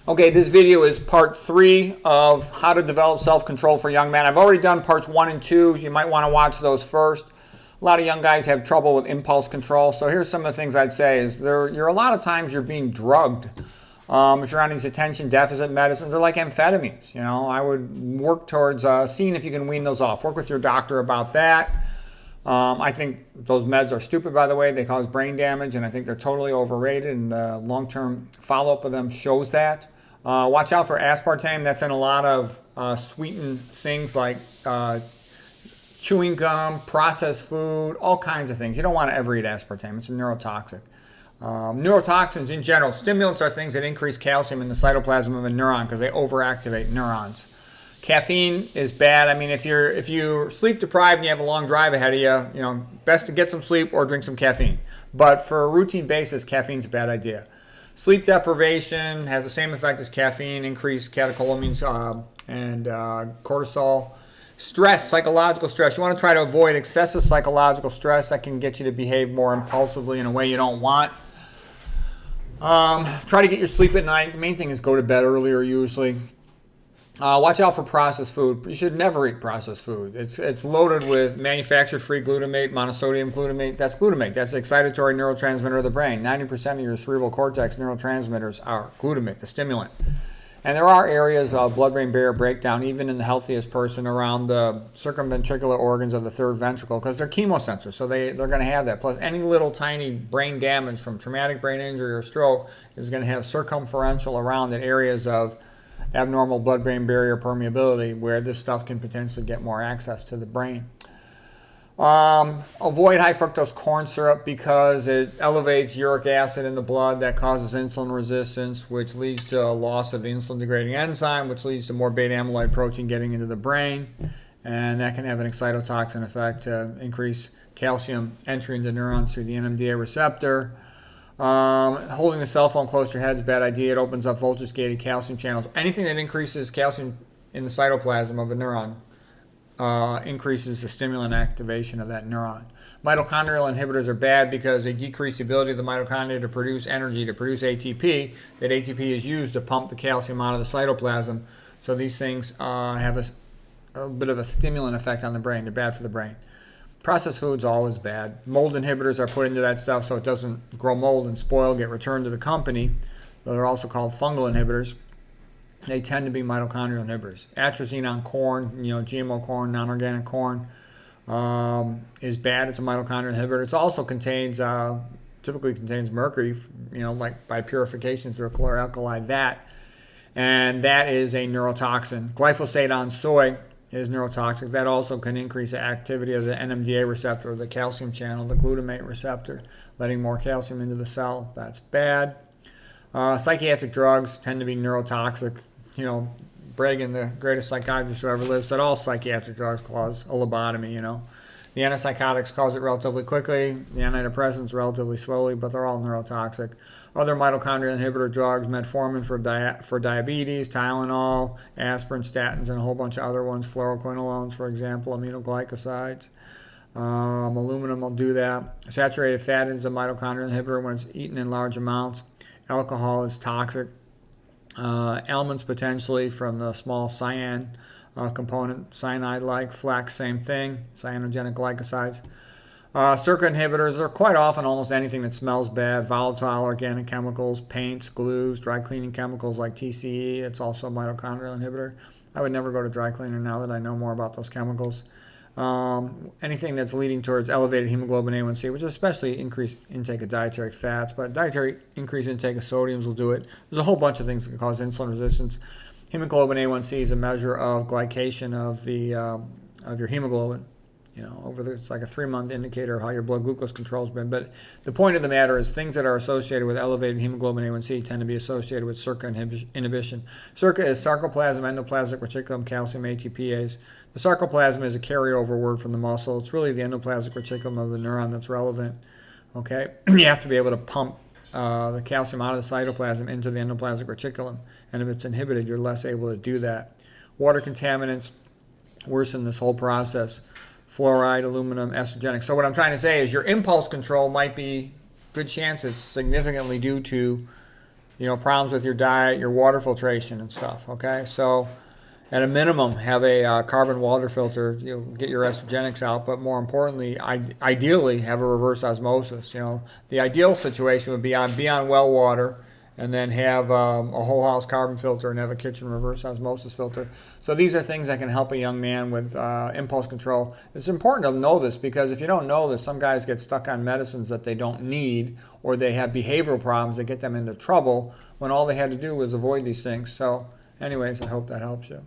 Okay, this video is part 3 of how to develop self-control for young men. I've already done parts 1 and 2. You might want to watch those first. A lot of young guys have trouble with impulse control. So here's some of the things I'd say is you're a lot of times you're being drugged. If you're on these attention deficit medicines, they're like amphetamines. You know, I would work towards seeing if you can wean those off. Work with your doctor about that. I think those meds are stupid, by the way. They cause brain damage, and I think they're totally overrated, and the long-term follow-up of them shows that. Watch out for aspartame. That's in a lot of sweetened things like chewing gum, processed food, all kinds of things. You don't want to ever eat aspartame. It's a neurotoxic. Neurotoxins in general, stimulants are things that increase calcium in the cytoplasm of a neuron because they overactivate neurons. Caffeine is bad. I mean, if you're sleep deprived and you have a long drive ahead of you, best to get some sleep or drink some caffeine. But for a routine basis, caffeine's a bad idea. Sleep deprivation has the same effect as caffeine, increased catecholamines and cortisol. Stress, psychological stress. You want to try to avoid excessive psychological stress that can get you to behave more impulsively in a way you don't want. Try to get your sleep at night. The main thing is go to bed earlier usually. Watch out for processed food. You should never eat processed food. It's loaded with manufactured-free glutamate, monosodium glutamate. That's glutamate. That's the excitatory neurotransmitter of the brain. 90% of your cerebral cortex neurotransmitters are glutamate, the stimulant. And there are areas of blood-brain barrier breakdown, even in the healthiest person, around the circumventricular organs of the third ventricle, because they're chemosensors, so they're going to have that. Plus, any little tiny brain damage from traumatic brain injury or stroke is going to have circumferential around it areas of abnormal blood-brain barrier permeability where this stuff can potentially get more access to the brain. Avoid high fructose corn syrup because it elevates uric acid in the blood. That causes insulin resistance, which leads to a loss of the insulin-degrading enzyme, which leads to more beta-amyloid protein getting into the brain. And that can have an excitotoxin effect to increase calcium entry into neurons through the NMDA receptor. Holding the cell phone close to your head is a bad idea. It opens up voltage-gated calcium channels. Anything that increases calcium in the cytoplasm of a neuron increases the stimulant activation of that neuron. Mitochondrial inhibitors are bad because they decrease the ability of the mitochondria to produce energy, to produce ATP. That ATP is used to pump the calcium out of the cytoplasm. So these things have a bit of a stimulant effect on the brain. They're bad for the brain. Processed foods are always bad. Mold inhibitors are put into that stuff so it doesn't grow mold and spoil, get returned to the company. They're also called fungal inhibitors. They tend to be mitochondrial inhibitors. Atrazine on corn, GMO corn, non-organic corn, is bad. It's a mitochondrial inhibitor. It also typically contains mercury, like by purification through a chloralkali, and that is a neurotoxin. Glyphosate on soy is neurotoxic. That also can increase the activity of the NMDA receptor, the calcium channel, the glutamate receptor, letting more calcium into the cell. That's bad. Psychiatric drugs tend to be neurotoxic. Bregan, the greatest psychiatrist who ever lived, said all psychiatric drugs cause a lobotomy. The antipsychotics cause it relatively quickly, the antidepressants relatively slowly, but they're all neurotoxic. Other mitochondrial inhibitor drugs, metformin for diabetes, Tylenol, aspirin, statins, and a whole bunch of other ones, fluoroquinolones, for example, aminoglycosides. Aluminum will do that. Saturated fat is a mitochondrial inhibitor when it's eaten in large amounts. Alcohol is toxic. Almonds potentially from the small cyan component, cyanide-like. Flax, same thing, cyanogenic glycosides. Circuit inhibitors are quite often almost anything that smells bad. Volatile organic chemicals, paints, glues, dry cleaning chemicals like TCE. It's also a mitochondrial inhibitor. I would never go to dry cleaner now that I know more about those chemicals. Anything that's leading towards elevated hemoglobin A1C, which is especially increased intake of dietary fats, but dietary increased intake of sodiums will do it. There's a whole bunch of things that can cause insulin resistance. Hemoglobin A1C is a measure of glycation of your hemoglobin. It's like a 3-month indicator of how your blood glucose control's been. But the point of the matter is things that are associated with elevated hemoglobin A1C tend to be associated with SERCA inhibition. SERCA is sarcoplasm, endoplasmic reticulum, calcium ATPase. The sarcoplasm is a carryover word from the muscle. It's really the endoplasmic reticulum of the neuron that's relevant. Okay, you have to be able to pump the calcium out of the cytoplasm into the endoplasmic reticulum, and if it's inhibited, you're less able to do that. Water contaminants worsen this whole process. Fluoride, aluminum, estrogenic. So what I'm trying to say is your impulse control might be good chance it's significantly due to problems with your diet, your water filtration and stuff. Okay, so at a minimum, have a carbon water filter. Get your estrogenics out, but more importantly, ideally have a reverse osmosis. The ideal situation would be on well water, and then have a whole house carbon filter and have a kitchen reverse osmosis filter. So these are things that can help a young man with impulse control. It's important to know this, because if you don't know this, some guys get stuck on medicines that they don't need, or they have behavioral problems that get them into trouble when all they had to do was avoid these things. So anyways, I hope that helps you.